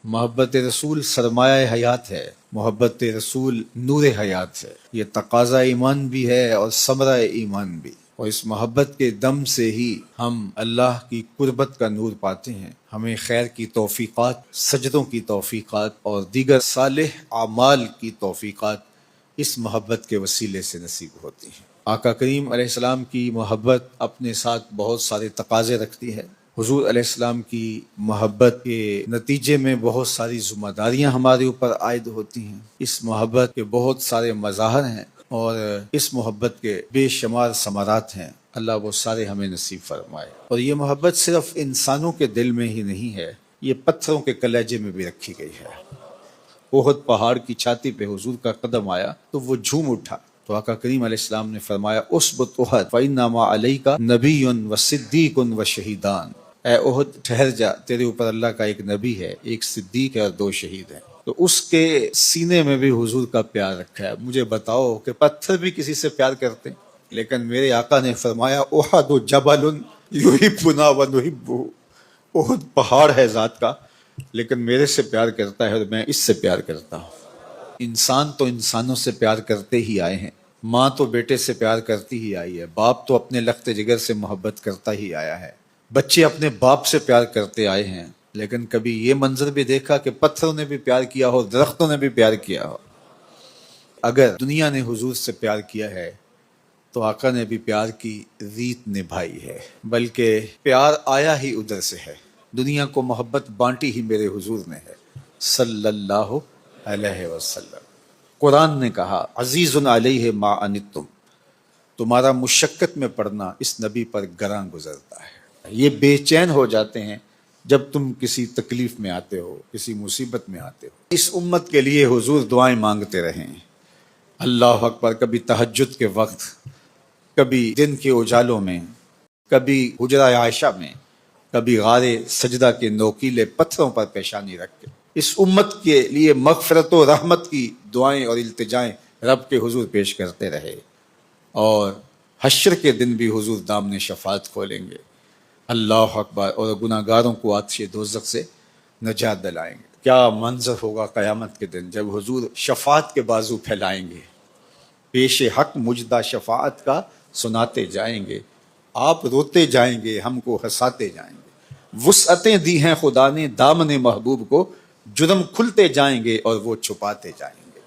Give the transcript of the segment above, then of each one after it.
محبت رسول سرمایہ حیات ہے، محبت رسول نور حیات ہے۔ یہ تقاضا ایمان بھی ہے اور ثمرہ ایمان بھی، اور اس محبت کے دم سے ہی ہم اللہ کی قربت کا نور پاتے ہیں۔ ہمیں خیر کی توفیقات، سجدوں کی توفیقات اور دیگر صالح اعمال کی توفیقات اس محبت کے وسیلے سے نصیب ہوتی ہیں۔ آقا کریم علیہ السلام کی محبت اپنے ساتھ بہت سارے تقاضے رکھتی ہے۔ حضور علیہ السلام کی محبت کے نتیجے میں بہت ساری ذمہ داریاں ہمارے اوپر عائد ہوتی ہیں۔ اس محبت کے بہت سارے مظاہر ہیں اور اس محبت کے بے شمار ثمرات ہیں۔ اللہ وہ سارے ہمیں نصیب فرمائے۔ اور یہ محبت صرف انسانوں کے دل میں ہی نہیں ہے، یہ پتھروں کے کلیجے میں بھی رکھی گئی ہے۔ احد پہاڑ کی چھاتی پہ حضور کا قدم آیا تو وہ جھوم اٹھا، تو آقا کریم علیہ السلام نے فرمایا اثبت احد فإنما علیک نبی و صدیق و شہیدان۔ اے احد ٹھہر جا، تیرے اوپر اللہ کا ایک نبی ہے، ایک صدیق ہے اور 2 شہید ہیں۔ تو اس کے سینے میں بھی حضور کا پیار رکھا ہے۔ مجھے بتاؤ کہ پتھر بھی کسی سے پیار کرتے ہیں، لیکن میرے آقا نے فرمایا احد جبل یحبنا ونحبہ، احد پہاڑ ہے ذات کا، لیکن میرے سے پیار کرتا ہے اور میں اس سے پیار کرتا ہوں۔ انسان تو انسانوں سے پیار کرتے ہی آئے ہیں، ماں تو بیٹے سے پیار کرتی ہی آئی ہے، باپ تو اپنے لخت جگر سے محبت کرتا ہی آیا ہے، بچے اپنے باپ سے پیار کرتے آئے ہیں، لیکن کبھی یہ منظر بھی دیکھا کہ پتھروں نے بھی پیار کیا ہو، درختوں نے بھی پیار کیا ہو؟ اگر دنیا نے حضور سے پیار کیا ہے تو آقا نے بھی پیار کی ریت نبھائی ہے، بلکہ پیار آیا ہی ادھر سے ہے۔ دنیا کو محبت بانٹی ہی میرے حضور نے ہے صلی اللہ علیہ وسلم۔ قرآن نے کہا عزیز علیہ ما عنتم، تمہارا مشقت میں پڑنا اس نبی پر گراں گزرتا ہے۔ یہ بے چین ہو جاتے ہیں جب تم کسی تکلیف میں آتے ہو، کسی مصیبت میں آتے ہو۔ اس امت کے لیے حضور دعائیں مانگتے رہیں، اللہ اکبر، کبھی تہجد کے وقت، کبھی دن کے اجالوں میں، کبھی حجرہ عائشہ میں، کبھی غار سجدہ کے نوکیلے پتھروں پر پیشانی رکھ کے اس امت کے لیے مغفرت و رحمت کی دعائیں اور التجائیں رب کے حضور پیش کرتے رہے۔ اور حشر کے دن بھی حضور دامن شفاعت کھولیں گے، اللہ اکبر، اور گناہ گاروں کو آتش دوزخ سے نجات دلائیں گے۔ کیا منظر ہوگا قیامت کے دن جب حضور شفاعت کے بازو پھیلائیں گے، پیش حق مجدہ شفاعت کا سناتے جائیں گے، آپ روتے جائیں گے، ہم کو ہنساتے جائیں گے۔ وسعتیں دی ہیں خدا نے دامن محبوب کو، جرم کھلتے جائیں گے اور وہ چھپاتے جائیں گے۔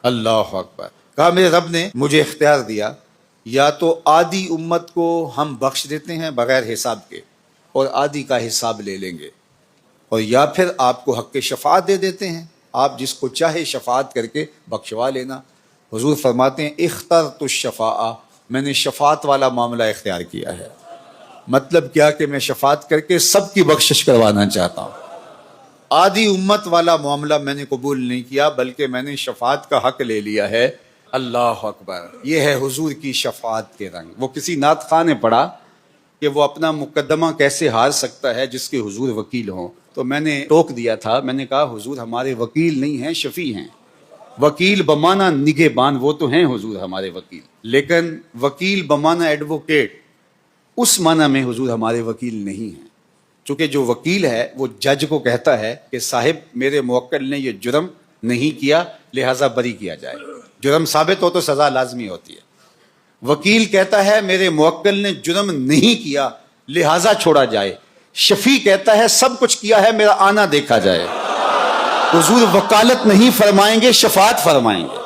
اللہ اکبر۔ کہا میرے رب نے مجھے اختیار دیا، یا تو آدھی امت کو ہم بخش دیتے ہیں بغیر حساب کے اور آدھی کا حساب لے لیں گے، اور یا پھر آپ کو حق شفاعت دے دیتے ہیں، آپ جس کو چاہے شفاعت کر کے بخشوا لینا۔ حضور فرماتے ہیں اخترت الشفاعہ، میں نے شفاعت والا معاملہ اختیار کیا ہے۔ مطلب کیا کہ میں شفاعت کر کے سب کی بخشش کروانا چاہتا ہوں۔ آدھی امت والا معاملہ میں نے قبول نہیں کیا، بلکہ میں نے شفاعت کا حق لے لیا ہے۔ اللہ اکبر۔ یہ ہے حضور کی شفاعت کے رنگ۔ وہ کسی نعت خواہ نے پڑھا کہ وہ اپنا مقدمہ کیسے ہار سکتا ہے جس کے حضور وکیل ہوں، تو میں نے ٹوک دیا تھا، میں نے کہا حضور ہمارے وکیل نہیں ہیں، شفیع ہیں۔ وکیل بمانا نگہبان، وہ تو ہیں حضور ہمارے وکیل، لیکن وکیل بمانا ایڈوکیٹ، اس معنی میں حضور ہمارے وکیل نہیں ہیں۔ چونکہ جو وکیل ہے وہ جج کو کہتا ہے کہ صاحب میرے موکل نے یہ جرم نہیں کیا، لہٰذا بری کیا جائے، جرم ثابت ہو تو سزا لازمی ہوتی ہے۔ وکیل کہتا ہے میرے موکل نے جرم نہیں کیا لہٰذا چھوڑا جائے، شفیع کہتا ہے سب کچھ کیا ہے، میرا آنا دیکھا جائے۔ حضور وکالت نہیں فرمائیں گے، شفاعت فرمائیں گے۔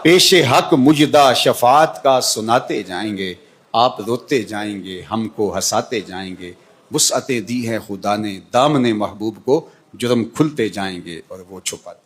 پیش حق مجدہ شفاعت کا سناتے جائیں گے، آپ روتے جائیں گے، ہم کو ہنساتے جائیں گے۔ وسعتیں دی ہیں خدا نے دامن محبوب کو، جرم کھلتے جائیں گے اور وہ چھپاتے